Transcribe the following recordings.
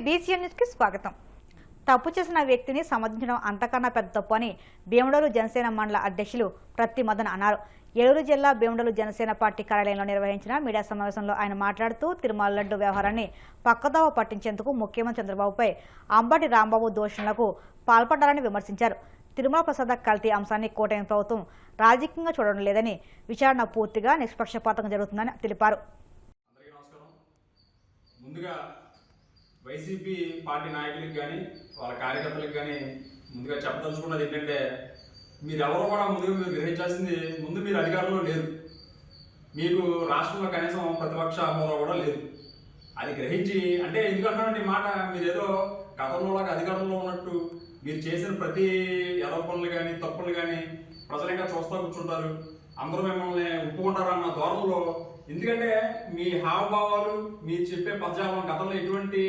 BCN న్యూస్కి స్వాగతం. తప్పు చేసిన వ్యక్తిని సమర్థించడం అంతకన్నా పెద్ద తప్పు అని భీమడోలు జనసేన మండల అధ్యక్షులు ప్రత్తి మదన్ అన్నారు. ఏలూరు జిల్లా భీమడోలు జనసేన పార్టీ కార్యాలయంలో నిర్వహించిన మీడియా సమావేశంలో ఆయన మాట్లాడుతూ తిరుమల లడ్డు వ్యవహారాన్ని పక్కదోవ పట్టించేందుకు ముఖ్యమంత్రి చంద్రబాబుపై అంబటి రాంబాబు దోషణలకు పాల్పడ్డారని విమర్శించారు. తిరుమల ప్రసాద కల్తీ అంశాన్ని కూటమి ప్రభుత్వం రాజకీయంగా చూడడం లేదని, విచారణ పూర్తిగా నిష్పక్షపాతంగా జరుగుతుందని తెలిపారు. వైసీపీ పార్టీ నాయకులకు కానీ వాళ్ళ కార్యకర్తలకు కానీ ముందుగా చెప్పదలుచుకున్నది ఏంటంటే, మీరు ఎవరో కూడా ముందుగా మీరు గ్రహించాల్సింది, ముందు మీరు అధికారంలో లేరు, మీకు రాష్ట్రంలో కనీసం ప్రతిపక్ష హోదా కూడా లేదు. అది గ్రహించి, అంటే ఎందుకంటానండి ఈ మాట, మీరు ఏదో గతంలో అధికారంలో ఉన్నట్టు మీరు చేసిన ప్రతి పనులు కానీ తప్పులు కానీ ప్రజలు ఇంకా చూస్తూ కూర్చుంటారు, అందరూ మిమ్మల్ని ఒప్పుకుంటారు అన్న ధోరణిలో. ఎందుకంటే మీ హావభావాలు, మీరు చెప్పే పదజాలం గతంలో ఎటువంటి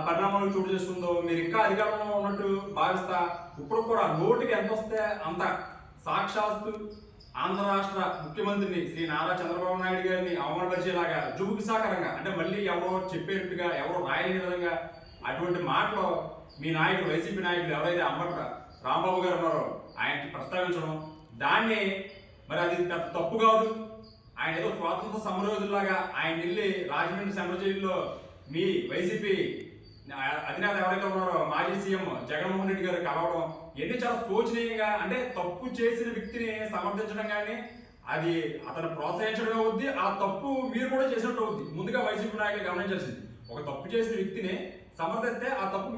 పరిణామాలు చోటు చేసుకుందో మీరు ఇంకా అధికారంలో ఉన్నట్టు భావిస్తా, ఇప్పుడు కూడా నోటికి ఎంత వస్తే అంత సాక్షాత్తు ఆంధ్ర రాష్ట్ర ముఖ్యమంత్రిని శ్రీ నారా చంద్రబాబు నాయుడు గారిని అవమానపరిచేలాగా జుగుపిసాకరంగా, అంటే మళ్ళీ ఎవరో చెప్పేట్టుగా ఎవరో రాయలేని విధంగా అటువంటి మాటలు మీ నాయకుడు, వైసీపీ నాయకులు ఎవరైతే అంబటి రాంబాబు గారు ఉన్నారో ఆయనకి ప్రస్తావించడం, దాన్ని మరి అది పెద్ద తప్పు కాదు. ఆయన ఏదో స్వాతంత్ర సమరయోధులాగా ఆయన వెళ్ళి రాజమండ్రి సెంట్రల్ జైల్లో మీ వైసీపీ అధినేత ఎవరైతే ఉన్నారో మాజీ సీఎం జగన్మోహన్ రెడ్డి గారు కలవడం, ఎన్ని చాలా శోచనీయంగా, అంటే తప్పు చేసిన వ్యక్తిని సమర్థించడం కానీ అది అతను ప్రోత్సహించడం అవుద్ది, ఆ తప్పు మీరు కూడా చేసినట్టు అవుద్ది. ముందుగా వైసీపీ నాయకులు గమనించాల్సింది, ఒక తప్పు చేసిన వ్యక్తిని సమర్థిస్తే ఆ తప్పు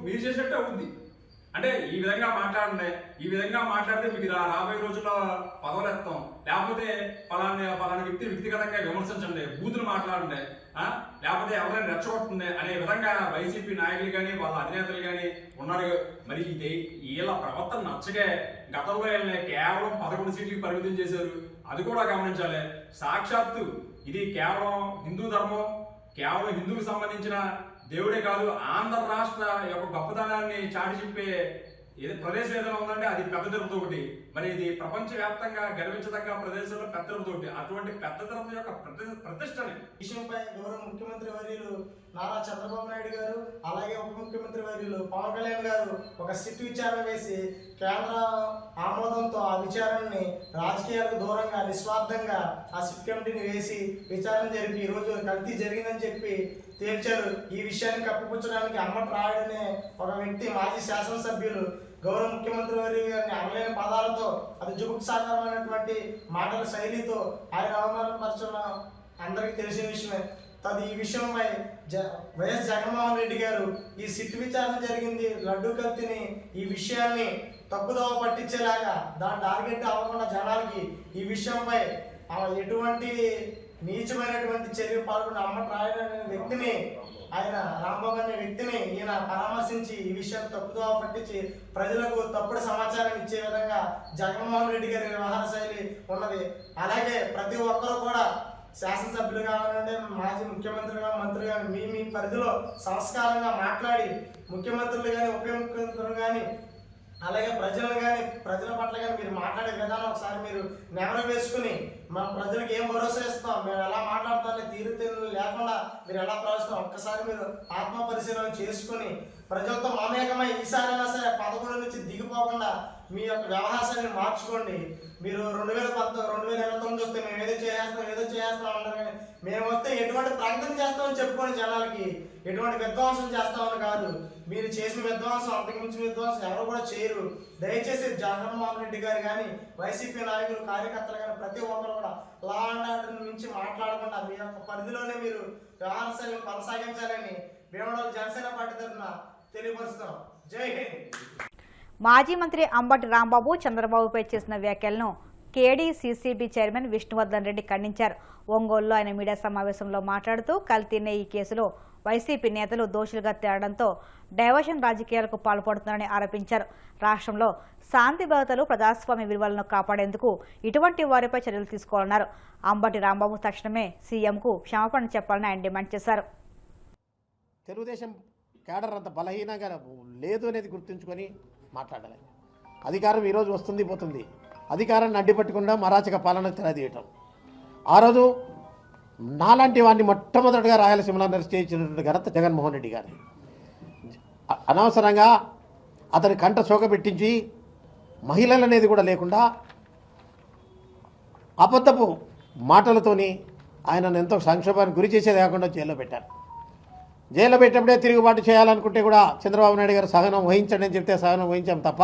మీరు చేసినట్టే అవుద్ది. అంటే ఈ విధంగా మాట్లాడండి, ఈ విధంగా మాట్లాడితే మీకు రాబోయే రోజుల్లో పదవులు ఎత్తాం, లేకపోతే పలానా వ్యక్తిగతంగా విమర్శించండి, బూతులు మాట్లాడండి, లేకపోతే ఎవరైనా రెచ్చగొట్టండి అనే విధంగా వైసీపీ నాయకులు కానీ వాళ్ళ అధినేతలు కానీ ఉన్నారు. మరి వీళ్ళ ప్రవర్తన నచ్చగే గతంలో వీళ్ళని కేవలం 11 సీట్లకు పరిమితం చేశారు. అది కూడా గమనించాలి. సాక్షాత్తు ఇది కేవలం హిందూ ధర్మం, కేవలం హిందువుకు సంబంధించిన దేవుడే కాదు, ఆంధ్ర రాష్ట్ర యొక్క గొప్పతనాన్ని చాటి చెప్పే ప్రదేశం ఏదైనా ఉందంటే అది పెద్ద తిరుపతి ఒకటి. మరి ఇది ప్రపంచవ్యాప్తంగా గర్వించదగ్గ ప్రదేశంలో పెద్ద తిరుపతి ఒకటి. అటువంటి పెద్ద తిరుపతి యొక్క ప్రతిష్టని విషయంపై గౌరవ ముఖ్యమంత్రి వర్యులు నారా చంద్రబాబు నాయుడు గారు, అలాగే ఉప ముఖ్యమంత్రి వర్యులు పవన్ కళ్యాణ్ గారు ఒక సిట్ విచారణ వేసి కేంద్ర ఆమోదంతో ఆ విచారణని రాజకీయాలకు దూరంగా నిస్వార్థంగా ఆ సిట్ కమిటీని వేసి విచారణ జరిపి ఈరోజు కల్తీ జరిగిందని చెప్పి తేల్చారు. ఈ విషయాన్ని కప్పిపుచ్చడానికి అంబటి రాయుడు అనే ఒక వ్యక్తి, మాజీ శాసనసభ్యులు గౌరవ ముఖ్యమంత్రి వారి గారిని అనలేని పదాలతో, అది జుగుప్సాకరమైనటువంటి మాటల శైలితో ఆయన అవమానపరచడం అందరికీ తెలిసిన విషయమే. ఈ విషయంపై వైఎస్ జగన్మోహన్ రెడ్డి గారు ఈ సిట్ విచారణ జరిగింది లడ్డూ కల్తీని, ఈ విషయాన్ని తప్పుదోవ పట్టించేలాగా దాని టార్గెట్ అవ్వకుండా జనాలకి ఈ విషయంపై ఎటువంటి నీచమైనటువంటి చర్య పాల్గొన్న అంబటి రాయుడు అనే వ్యక్తిని, ఆయన రాంబాబు అనే వ్యక్తిని ఈయన పరామర్శించి ఈ విషయాన్ని తప్పుదోవ పట్టించి ప్రజలకు తప్పుడు సమాచారం ఇచ్చే విధంగా జగన్మోహన్ రెడ్డి గారి వ్యవహార శైలి ఉన్నది. అలాగే ప్రతి ఒక్కరూ కూడా శాసనసభ్యులు కావాలంటే మాజీ ముఖ్యమంత్రిగా, మంత్రిగా మీ పరిధిలో సంస్కారంగా మాట్లాడి ముఖ్యమంత్రులు కానీ ఉప ముఖ్యమంత్రులు కానీ అలాగే ప్రజలు కానీ ప్రజల పట్ల కానీ మీరు మాట్లాడే విధానం ఒకసారి మీరు నెమరు వేసుకుని, మన ప్రజలకు ఏం భరోసా ఇస్తాం, మేము ఎలా మాట్లాడతాం, తీరుతెన్నులు లేకుండా మీరు ఎలా ప్రవర్తిస్తాం ఒక్కసారి మీరు ఆత్మ పరిశీలన చేసుకుని ప్రజలతో మమేకమై ఈసారైనా సరే 11 నుంచి దిగిపోకుండా మీ యొక్క వ్యవహారాన్ని మార్చుకోండి. మీరు 2019 వస్తే మేము ఏదో చేస్తాం అన్నారు, కానీ మేము వస్తే ఎటువంటి ప్రకటన చేస్తామని చెప్పుకోండి జనాలకి, ఎటువంటి విధ్వంసం చేస్తామని కాదు. మీరు చేసిన విధ్వంసం, అంతకుమించిన విధ్వంసం ఎవరు కూడా చేయరు. దయచేసి జగన్మోహన్ రెడ్డి గారు కానీ వైసీపీ నాయకులు, కార్యకర్తలు కానీ ప్రతి ఒక్కరు కూడా లా అండ్ ఆర్డర్ నుంచి మాట్లాడకుండా మీ యొక్క పరిధిలోనే మీరు వ్యవహార శైలిని కొనసాగించాలని భీమడోలు జనసేన పార్టీ తరఫున తెలియపరుస్తున్నాం. జై హింద్. మాజీ మంత్రి అంబటి రాంబాబు చంద్రబాబుపై చేసిన వ్యాఖ్యలను కేడీసీసీబీ చైర్మన్ విష్ణువర్ధన్ రెడ్డి ఖండించారు. ఒంగోలులో ఆయన మీడియా సమావేశంలో మాట్లాడుతూ కల్తీనే ఈ కేసులో వైసీపీ నేతలు దోషులుగా తేలడంతో డైవర్షన్ రాజకీయాలకు పాల్పడుతున్నారని ఆరోపించారు. రాష్ట్రంలో శాంతి భద్రతలు, ప్రజాస్వామ్య విలువలను కాపాడేందుకు ఇటువంటి వారిపై చర్యలు తీసుకోవాలన్నారు. అంబటి రాంబాబు తక్షణమే సీఎంకు క్షమాపణ చెప్పాలని ఆయన డిమాండ్ చేశారు. తెలుగుదేశం కేడర్ అంత బలహీనంగా లేదు అనేది గుర్తుంచుకొని మాట్లాడాలి. అధికారం ఈరోజు వస్తుంది పోతుంది, అధికారాన్ని అడ్డుపట్టకుండా మరాచక పాలనకు తెరదీయటం. ఆ రోజు నాలాంటి వాడిని మొట్టమొదటిగా రాయలసీమలో అరెస్ట్ చేయించినటువంటి ఘనత జగన్మోహన్ రెడ్డి గారి. అనవసరంగా అతని కంట శోక పెట్టించి మహిళలు అనేది కూడా లేకుండా అబద్ధపు మాటలతోని ఆయనను ఎంతో సంక్షోభానికి గురి చేసేది కాకుండా జైల్లో పెట్టారు. జైల్లో పెట్టినప్పుడే తిరుగుబాటు చేయాలనుకుంటే కూడా చంద్రబాబు నాయుడు గారు సహనం వహించండి అని చెప్తే సహనం వహించాం తప్ప,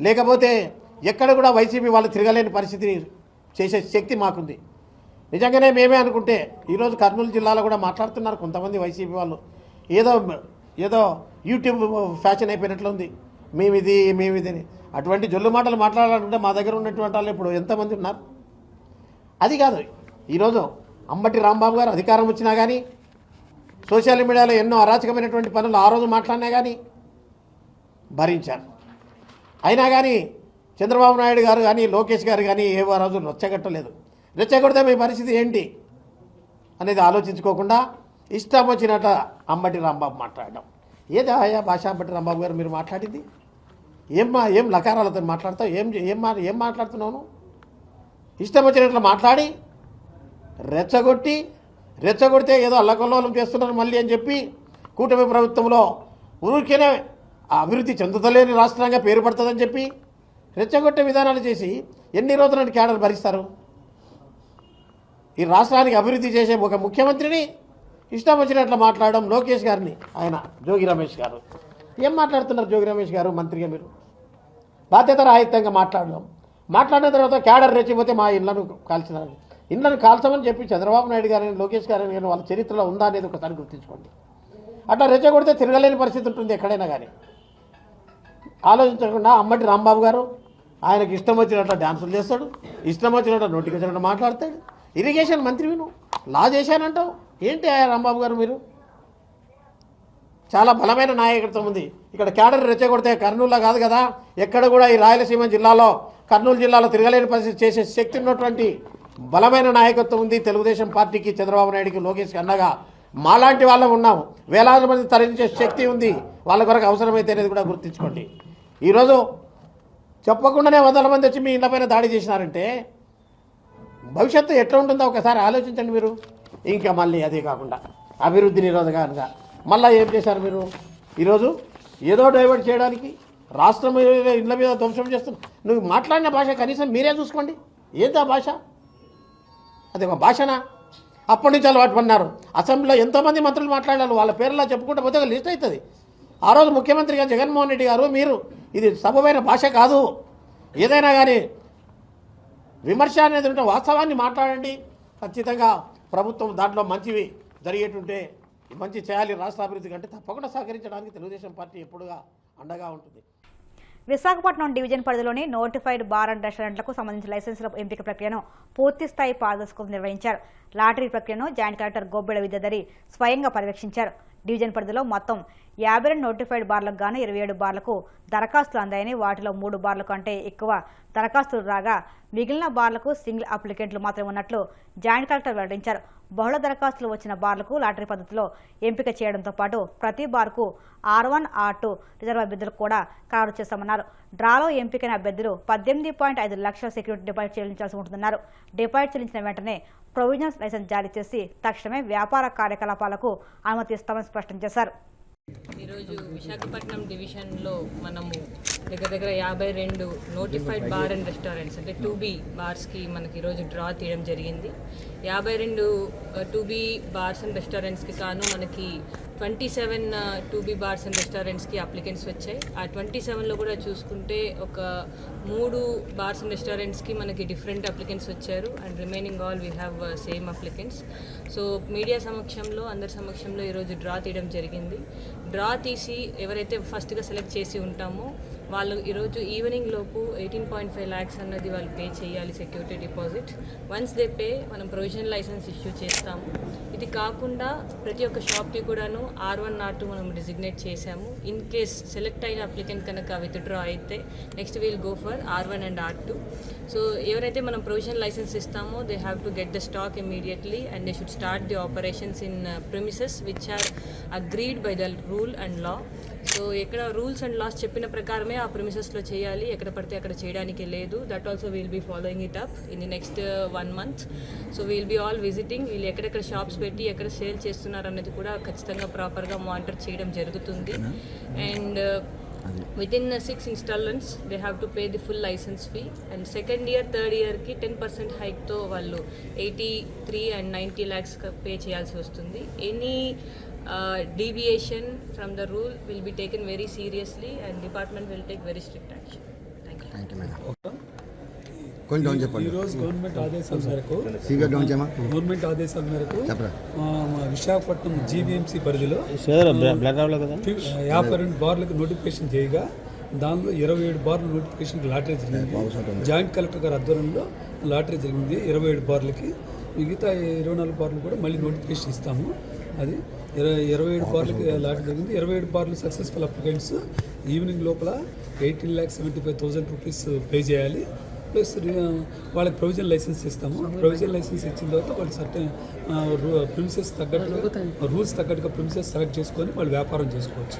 లేకపోతే ఎక్కడ కూడా వైసీపీ వాళ్ళు తిరగలేని పరిస్థితిని చేసే శక్తి మాకుంది. నిజంగానే మేమే అనుకుంటే ఈరోజు కర్నూలు జిల్లాలో కూడా మాట్లాడుతున్నారు కొంతమంది వైసీపీ వాళ్ళు, ఏదో యూట్యూబ్ ఫ్యాషన్ అయిపోయినట్లుంది, మేమిది అని. అటువంటి జొల్లు మాటలు మాట్లాడాలంటే మా దగ్గర ఉన్నటువంటి వాళ్ళు ఇప్పుడు ఎంతమంది ఉన్నారు? అది కాదు, ఈరోజు అంబటి రాంబాబు గారు అధికారం వచ్చినా కానీ సోషల్ మీడియాలో ఎన్నో అరాచకమైనటువంటి పనులు ఆ రోజు మాట్లాడినా కానీ భరించారు. అయినా కానీ చంద్రబాబు నాయుడు గారు కానీ లోకేష్ గారు కానీ ఏ రోజు రెచ్చగట్టలేదు. రెచ్చగొడితే మీ పరిస్థితి ఏంటి అనేది ఆలోచించుకోకుండా ఇష్టం వచ్చినట్ట అంబటి రాంబాబు మాట్లాడడం. ఏది ఆయా భాష అంబటి రాంబాబు గారు మీరు మాట్లాడింది? ఏం లకారాలతో మాట్లాడతావు? ఏం మాట్లాడుతున్నావు? ఇష్టం వచ్చినట్లు మాట్లాడి రెచ్చగొడితే ఏదో అల్లకల్లోలం చేస్తున్నారు మళ్ళీ అని చెప్పి కూటమి ప్రభుత్వంలో ఊరికేనే అభివృద్ధి చెందుతలేని రాష్ట్రంగా పేరు పడుతుందని చెప్పి రెచ్చగొట్టే విధానాలు చేసి ఎన్ని రోజులని క్యాడర్ భరిస్తారు? ఈ రాష్ట్రానికి అభివృద్ధి చేసే ఒక ముఖ్యమంత్రిని ఇష్టం వచ్చినట్లు మాట్లాడడం, లోకేష్ గారిని ఆయన జోగి రమేష్ గారు ఏం మాట్లాడుతున్నారు? జోగి రమేష్ గారు మంత్రిగా మీరు బాధ్యత రాహిత్యంగా మాట్లాడిన తర్వాత క్యాడర్ రెచ్చిపోతే మా ఇళ్లను కాల్చమని చెప్పి చంద్రబాబు నాయుడు గారిని లోకేష్ గారిని వాళ్ళ చరిత్రలో ఉందా అనేది ఒకసారి గుర్తుంచుకోండి. అట్లా రెచ్చగొడితే తిరగలేని పరిస్థితి ఉంటుంది ఎక్కడైనా కానీ. ఆలోచించకుండా అంబటి రాంబాబు గారు ఆయనకి ఇష్టం వచ్చినట్టు డ్యాన్సులు చేస్తాడు, ఇష్టం వచ్చినట్టు నోటికి వచ్చినట్టు మాట్లాడతాడు. ఇరిగేషన్ మంత్రివి నువ్వు, లా చేశానంటావు. ఏంటి రాంబాబు గారు మీరు? చాలా బలమైన నాయకత్వం ఉంది. ఇక్కడ క్యాడర్ రెచ్చగొడితే కర్నూలులో కాదు కదా, ఎక్కడ కూడా ఈ రాయలసీమ జిల్లాలో కర్నూలు జిల్లాలో తిరగలేని పరిస్థితి చేసే శక్తి ఉన్నటువంటి బలమైన నాయకత్వం ఉంది తెలుగుదేశం పార్టీకి, చంద్రబాబు నాయుడికి, లోకేష్కి అన్నగా మాలాంటి వాళ్ళం ఉన్నాము. వేలాది మంది తరలించే శక్తి ఉంది. వాళ్ళ కొరకు అవసరమైతే అనేది కూడా గుర్తించుకోండి. ఈరోజు చెప్పకుండానే 100 మంది వచ్చి మీ ఇళ్లపైన దాడి చేసినారంటే భవిష్యత్తు ఎట్లా ఉంటుందో ఒకసారి ఆలోచించండి మీరు. ఇంకా మళ్ళీ అదే కాకుండా అభివృద్ధి నిరోధకంగా మళ్ళీ ఏం చేశారు మీరు? ఈరోజు ఏదో డైవర్ట్ చేయడానికి రాష్ట్రం ఇళ్ల మీద ధ్వంసం చేస్తున్నారు. నువ్వు మాట్లాడిన భాష కనీసం మీరే చూసుకోండి. ఏందా భాష? అది ఒక భాషనా? అప్పటి నుంచి అలవాటు పడినారు. అసెంబ్లీలో ఎంతోమంది మంత్రులు మాట్లాడారు, వాళ్ళ పేర్లా చెప్పుకుంటూ పోతే లిస్ట్ అవుతుంది. ఆ రోజు ముఖ్యమంత్రిగా జగన్మోహన్ రెడ్డి గారు మీరు ఇది సబబైన భాష కాదు, ఏదైనా కానీ విమర్శ అనేది ఉంటే వాస్తవాన్ని మాట్లాడండి. ఖచ్చితంగా ప్రభుత్వం దాంట్లో మంచివి జరిగేటుంటే మంచి చేయాలి రాష్ట్ర అభివృద్ధి కంటే తప్పకుండా సహకరించడానికి తెలుగుదేశం పార్టీ ఎప్పుడుగా అండగా ఉంటుంది. విశాఖపట్నం డివిజన్ పరిధిలోని నోటిఫైడ్ బార్ అండ్ రెస్టారెంట్లకు సంబంధించిన లైసెన్సుల ఎంపిక ప్రక్రియను పూర్తిస్థాయి పారదర్శకంగా నిర్వహించారు. లాటరీ ప్రక్రియను జాయింట్ కలెక్టర్ గోబ్బెడ విద్యాధరి స్వయంగా పర్యవేక్షించారు. డివిజన్ పరిధిలో మొత్తం 52 నోటిఫైడ్ బార్లకు గాను 27 బార్లకు దరఖాస్తులు అందాయని, వాటిలో 3 బార్ల కంటే ఎక్కువ దరఖాస్తులు రాగా మిగిలిన బార్లకు సింగిల్ అప్లికెంట్లు మాత్రమే ఉన్నట్లు జాయింట్ కలెక్టర్ వెల్లడించారు. బహుళ దరఖాస్తులు వచ్చిన బార్లకు లాటరీ పద్ధతిలో ఎంపిక చేయడంతో పాటు ప్రతి బార్కు R1, R2 రిజర్వ్ అభ్యర్థులకు కూడా ఖరారు చేస్తామన్నారు. డ్రాలో ఎంపికైన అభ్యర్థులు 18.5 లక్షల సెక్యూరిటీ డిపాజిట్ చెల్లించాల్సి ఉంటుందన్నారు. డిపాజిట్ చెల్లించిన వెంటనే ప్రొవిజనల్ లైసెన్స్ జారీ చేసి తక్షణమే వ్యాపార కార్యకలాపాలకు అనుమతిస్తామని స్పష్టం చేశారు. ఈరోజు విశాఖపట్నం డివిజన్లో మనము దగ్గర 52 నోటిఫైడ్ బార్ అండ్ రెస్టారెంట్స్ అంటే 2B బార్స్కి మనకి ఈరోజు డ్రా తీయడం జరిగింది. 52 2B బార్స్ అండ్ రెస్టారెంట్స్కి కాను మనకి 27 2B బార్స్ అండ్ రెస్టారెంట్స్కి అప్లికెంట్స్ వచ్చాయి. ఆ 27లో కూడా చూసుకుంటే ఒక 3 బార్స్ అండ్ రెస్టారెంట్స్కి మనకి డిఫరెంట్ అప్లికెంట్స్ వచ్చారు and remaining all we have same applicants. So media సమక్షంలో అందరి సమక్షంలో ఈరోజు డ్రా తీయడం జరిగింది. డ్రా తీసి ఎవరైతే ఫస్ట్గా సెలెక్ట్ చేసి ఉంటామో వాళ్ళు ఈరోజు ఈవినింగ్ లోపు 18.5 lakhs అన్నది వాళ్ళు పే చేయాలి security deposit. Once they pay మనం ప్రొవిజనల్ లైసెన్స్ ఇష్యూ చేస్తాము. ఇది కాకుండా ప్రతి ఒక్క షాప్కి కూడాను R1, R2 మనం డిజిగ్నేట్ చేశాము. ఇన్ కేస్ సెలెక్ట్ అయిన అప్లికెంట్ కనుక విత్డ్రా అయితే next we'll go for R1 and R2. So ఎవరైతే మనం ప్రొవిజనల్ లైసెన్స్ ఇస్తామో they have to get the stock immediately and they should start the operations in premises which are agreed by the rule and law. So ఎక్కడ rules and laws చెప్పిన ప్రకారమే ఆ ప్రిమిసెస్లో చేయాలి, ఎక్కడ పడితే అక్కడ చేయడానికి లేదు. That also will be following it up in the next 1 month. So will be all visiting, వీళ్ళు ఎక్కడెక్కడ షాప్స్ పెట్టి ఎక్కడ సేల్ చేస్తున్నారు అనేది కూడా ఖచ్చితంగా ప్రాపర్గా మానిటర్ చేయడం జరుగుతుంది. And within 6 installments they have to pay the full license fee, and second year third year ki 10% hike తో వాళ్ళు 83 and 90 lakhs pay చేయాల్సి వస్తుంది. Any deviation from the rule will be taken very seriously and department will take very strict action. Thank you. కొంచెం చెప్పండి. ఈరోజు government ఆదేశాల మేరకు government ఆదేశాల మేరకు విశాఖపట్నం జీవీఎంసీ పరిధిలో 52 బార్లకు నోటిఫికేషన్ చేయగా దానిలో 27 బార్లు నోటిఫికేషన్ లాటరీ జరిగింది. జాయింట్ కలెక్టర్ గారి ఆధ్వర్యంలో లాటరీ జరిగింది 27 బార్లకి. మిగతా 24 బార్లు కూడా మళ్ళీ నోటిఫికేషన్ ఇస్తాము. అది 27 బార్లకి లాటరీ జరిగింది. 27 బార్లు సక్సెస్ఫుల్ అప్లికెంట్స్ ఈవినింగ్ లోపల 18,75,000 రూపీస్ పే చేయాలి. ప్లస్ వాళ్ళకి ప్రొవిజన్ లైసెన్స్ ఇస్తాము. ప్రొవిజన్ లైసెన్స్ ఇచ్చిన తర్వాత వాళ్ళు సర్టెన్ ప్రిమిసెస్ తగ్గట్టుగా రూల్స్ తగ్గట్టుగా ప్రిమిసెస్ సెలెక్ట్ చేసుకొని వాళ్ళు వ్యాపారం చేసుకోవచ్చు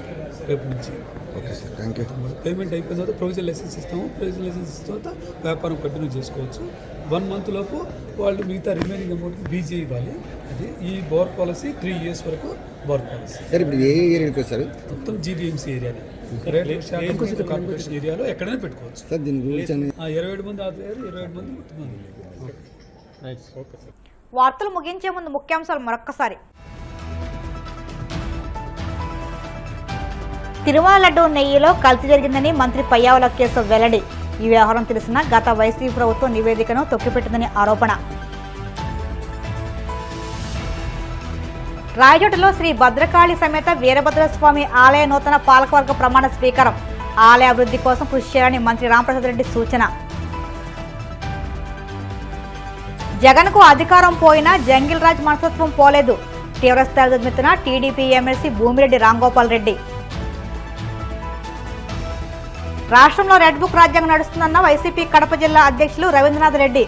రేపు నుంచి. Okay sir, thank you. Payment అయిపోయిన తర్వాత ప్రొవిజన్ లైసెన్స్ ఇస్తాము. ప్రొవిజన్ లైసెన్స్ ఇచ్చిన తర్వాత వ్యాపారం కంటిన్యూ చేసుకోవచ్చు. 1 month లోపు వాళ్ళు మిగతా రిమైనింగ్ అమౌంట్కి బీజీ ఇవ్వాలి. అది ఈ బోర్ పాలసీ 3 years వరకు బోర్ పాలసీ. సార్ ఇప్పుడు ఏ ఏరియాకి వచ్చారు? మొత్తం జీబీఎంసీ ఏరియానే, కార్పొరేషన్ ఏరియాలో ఎక్కడైనా పెట్టుకోవచ్చు. సార్ దీని రూల్స్ అని 27 మంది ఆదాయాలు 27 మంది మొత్తం. వార్తలు ముగించే ముందు ముఖ్యాంశాలు మరొక్కసారి. తిరుమల లడ్డూ నెయ్యిలో కల్తీ జరిగిందని మంత్రి పయ్యావుల కేశవ్ వెల్లడి. ఈ వ్యవహారం తెలిసిన గత వైసీపీ ప్రభుత్వం నివేదికను తొక్కిపెట్టిందని ఆరోపణ. రాయచోటలో శ్రీ భద్రకాళి సమేత వీరభద్రస్వామి ఆలయ నూతన పాలకవర్గ ప్రమాణ స్వీకారం. ఆలయ అభివృద్ధి కోసం కృషి చేయాలని మంత్రి రాంప్రసాద్ రెడ్డి సూచన. జగన్కు అధికారం పోయినా జంగిల్ రాజ్ మనస్తత్వం పోలేదు. తీవ్రస్థాయిలో దుమ్మెత్తిన టీడీపీ ఎమ్మెల్సీ భూమిరెడ్డి రాంగోపాల్ రెడ్డి. రాష్ట్రంలో రెడ్ బుక్ రాజ్యాంగం నడుస్తుందన్న వైసీపీ కడప జిల్లా అధ్యక్షులు రవీంద్రనాథ్ రెడ్డి.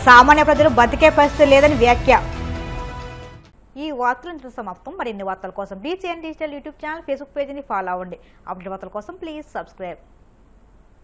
సామాన్య ప్రజలు బతికే పరిస్థితి లేదని వ్యాఖ్య. ఈ వార్తలు సమాప్తం. మరిన్ని వార్తల కోసం BCN digital YouTube channel, Facebook పేజీని ఫాలో అవ్వండి. అప్డేట్ వార్తల కోసం ప్లీజ్ సబ్స్క్రైబ్.